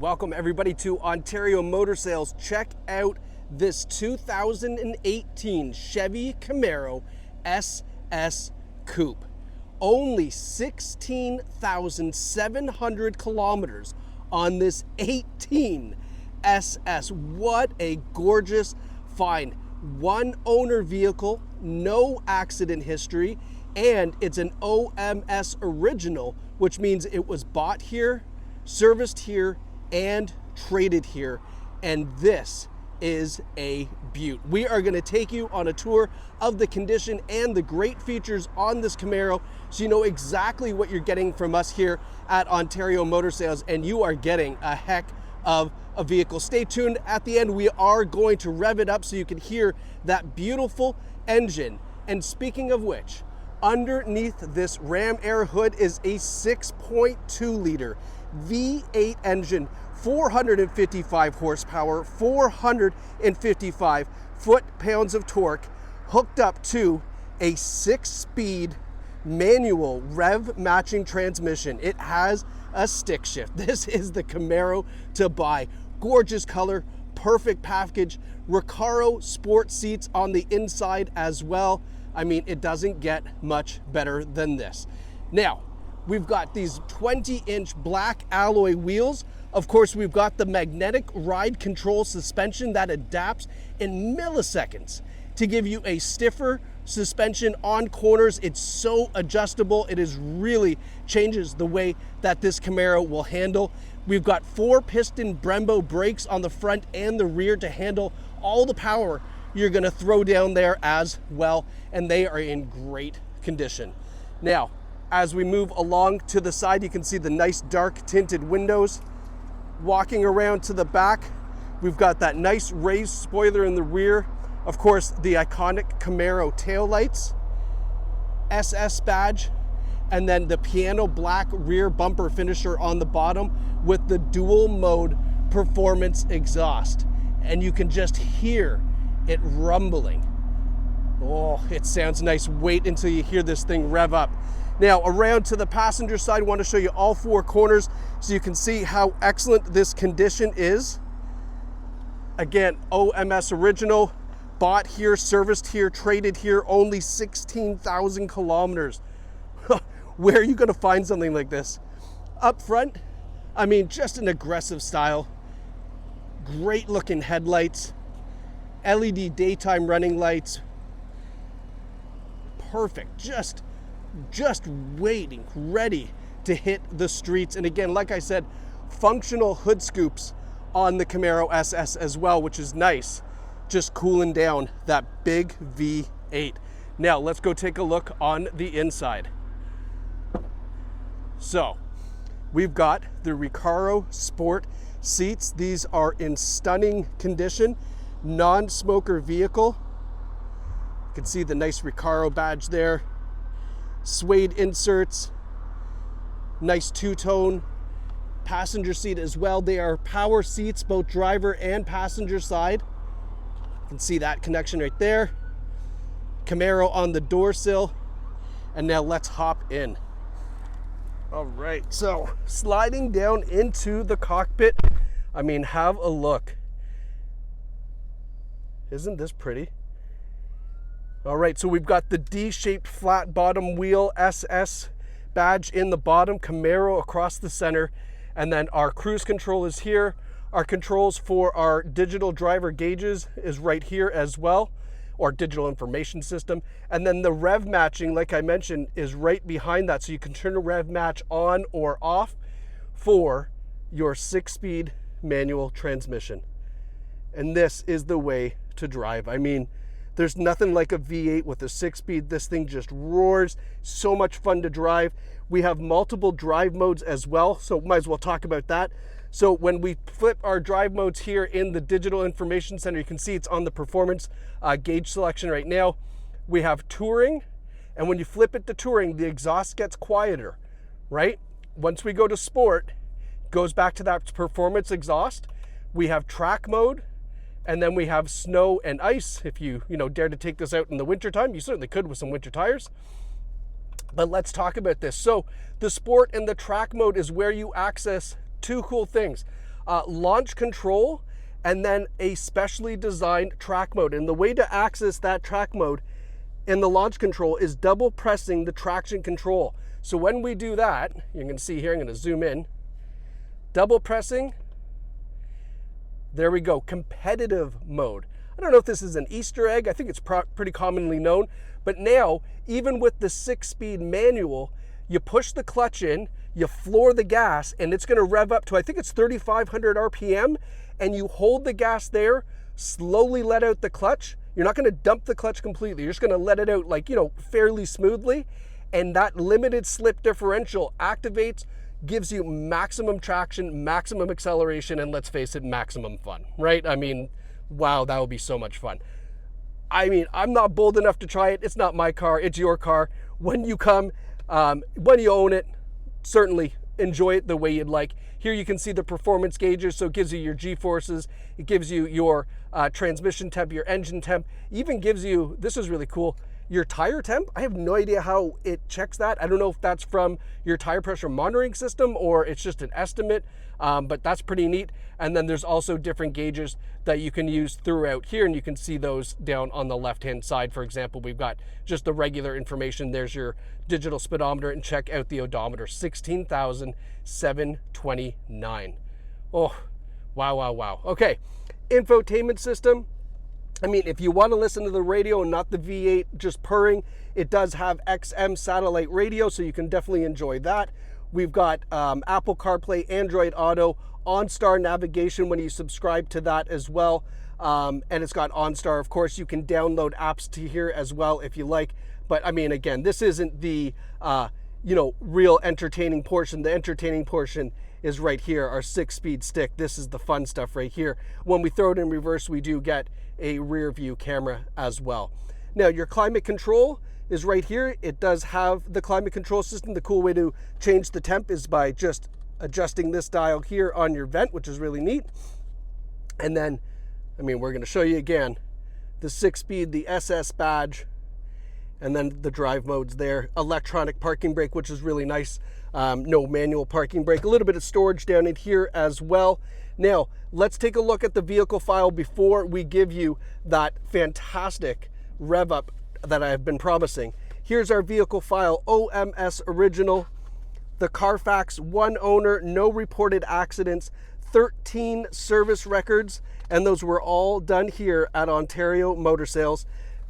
Welcome everybody to Ontario Motor Sales. Check out this 2018 Chevy Camaro SS Coupe. Only 16,700 kilometers on this 18 SS. What a gorgeous find. One owner vehicle, no accident history, and it's an OMS original, which means it was bought here, serviced here, and traded here. And this is a beaut. We are going to take you on a tour of the condition and the great features on this Camaro, so you know exactly what you're getting from us here at Ontario Motor Sales, and you are getting a heck of a vehicle. Stay tuned. At the end, we are going to rev it up so you can hear that beautiful engine. And speaking of which, underneath this Ram Air hood is a 6.2 liter V8 engine, 455 horsepower, 455 foot-pounds of torque, hooked up to a 6-speed manual rev matching transmission. It has a stick shift. This is the Camaro to buy. Gorgeous color, perfect package, RECARO sport seats on the inside as well. I mean, it doesn't get much better than this. Now, we've got these 20-inch black alloy wheels. Of course, we've got the magnetic ride control suspension that adapts in milliseconds to give you a stiffer suspension on corners. It's so adjustable. It is really changes the way that this Camaro will handle. We've got 4-piston Brembo brakes on the front and the rear to handle all the power you're gonna throw down there as well, and they are in great condition. Now, as we move along to the side, you can see the nice dark tinted windows. Walking around to the back, we've got that nice raised spoiler in the rear. Of course, the iconic Camaro taillights, SS badge, and then the piano black rear bumper finisher on the bottom with the dual mode performance exhaust. And you can just hear it rumbling. Oh, it sounds nice. Wait until you hear this thing rev up. Now, around to the passenger side, I want to show you all 4 corners so you can see how excellent this condition is. Again, OMS original, bought here, serviced here, traded here, only 16,000 kilometers. Where are you going to find something like this? Up front, I mean, just an aggressive style. Great looking headlights, LED daytime running lights. Perfect, just waiting, ready to hit the streets. And again, like I said, functional hood scoops on the Camaro SS as well, which is nice, just cooling down that big V8. Now let's go take a look on the inside. So we've got the RECARO sport seats. These are in stunning condition, non-smoker vehicle. You can see the nice RECARO badge there. Suede inserts, nice two-tone passenger seat as well. They are power seats, both driver and passenger side. You can see that connection right there. Camaro on the door sill. And now let's hop in. All right, so sliding down into the cockpit. I mean, have a look. Isn't this pretty? All right, so we've got the D-shaped flat bottom wheel SS badge in the bottom, Camaro across the center, and then our cruise control is here. Our controls for our digital driver gauges is right here as well, or digital information system. And then the rev matching, like I mentioned, is right behind that, so you can turn a rev match on or off for your 6-speed manual transmission. And this is the way to drive. I mean, there's nothing like a V8 with a 6-speed. This thing just roars. So much fun to drive. We have multiple drive modes as well, so might as well talk about that. So when we flip our drive modes here in the digital information center, you can see it's on the performance gauge selection right now. We have touring, and when you flip it to touring, the exhaust gets quieter, right? Once we go to sport, it goes back to that performance exhaust. We have track mode, and then we have snow and ice. If you dare to take this out in the wintertime, you certainly could with some winter tires. But let's talk about this. So the sport and the track mode is where you access two cool things. launch control, and then a specially designed track mode. And the way to access that track mode in the launch control is double pressing the traction control. So when we do that, you can see here, I'm going to zoom in, double pressing, there we go, competitive mode. I don't know if this is an Easter egg, I think it's pretty commonly known, but now, even with the 6-speed manual, you push the clutch in, you floor the gas, and it's going to rev up to, I think it's 3,500 RPM, and you hold the gas there, slowly let out the clutch. You're not going to dump the clutch completely. You're just going to let it out, like, you know, fairly smoothly. And that limited slip differential activates, gives you maximum traction, maximum acceleration, and let's face it, maximum fun, right? I mean, wow, that would be so much fun. I mean, I'm not bold enough to try it. It's not my car, it's your car. When you come, when you own it, certainly enjoy it the way you'd like. Here you can see the performance gauges, so it gives you your G-forces, it gives you your transmission temp, your engine temp, even gives you, this is really cool, your tire temp. I have no idea how it checks that. I don't know if that's from your tire pressure monitoring system or it's just an estimate, but that's pretty neat. And then there's also different gauges that you can use throughout here, and you can see those down on the left-hand side. For example, we've got just the regular information. There's your digital speedometer, and check out the odometer, 16,729. Oh, wow, wow, wow. Okay, infotainment system. I mean, if you want to listen to the radio and not the V8 just purring, it does have XM satellite radio, so you can definitely enjoy that. We've got Apple CarPlay, Android Auto, OnStar navigation when you subscribe to that as well. And it's got OnStar. Of course, you can download apps to here as well if you like. But I mean, again, this isn't the you know, real entertaining portion. The entertaining portion is right here, our 6-speed stick. This is the fun stuff right here. When we throw it in reverse, we do get a rear view camera as well. Now, your climate control is right here. It does have the climate control system. The cool way to change the temp is by just adjusting this dial here on your vent, which is really neat. And then, I mean, we're going to show you again the 6-speed, the SS badge, and then the drive modes there. Electronic parking brake, which is really nice. No manual parking brake. A little bit of storage down in here as well. Now, let's take a look at the vehicle file before we give you that fantastic rev up that I've been promising. Here's our vehicle file, OMS original, the Carfax, 1 owner, no reported accidents, 13 service records, and those were all done here at Ontario Motor Sales.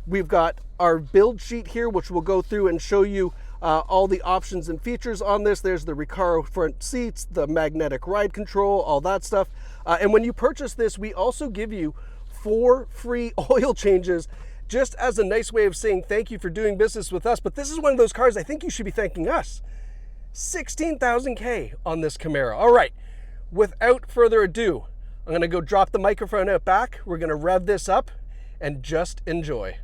We've got our build sheet here, which we'll go through and show you all the options and features on this. There's the RECARO front seats, the magnetic ride control, all that stuff. And when you purchase this, we also give you 4 free oil changes, just as a nice way of saying thank you for doing business with us. But this is one of those cars I think you should be thanking us. 16,000 K on this Camaro. All right, without further ado, I'm gonna go drop the microphone out back. We're gonna rev this up and just enjoy.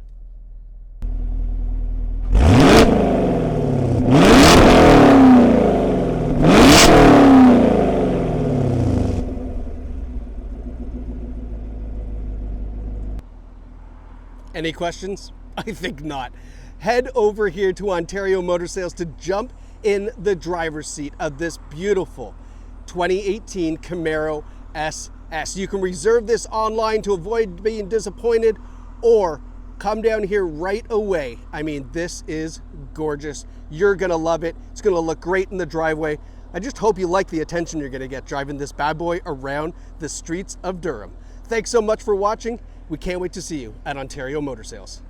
Any questions? I think not. Head over here to Ontario Motor Sales to jump in the driver's seat of this beautiful 2018 Camaro SS. You can reserve this online to avoid being disappointed, or come down here right away. I mean, this is gorgeous. You're gonna love it. It's gonna look great in the driveway. I just hope you like the attention you're gonna get driving this bad boy around the streets of Durham. Thanks so much for watching. We can't wait to see you at Ontario Motor Sales.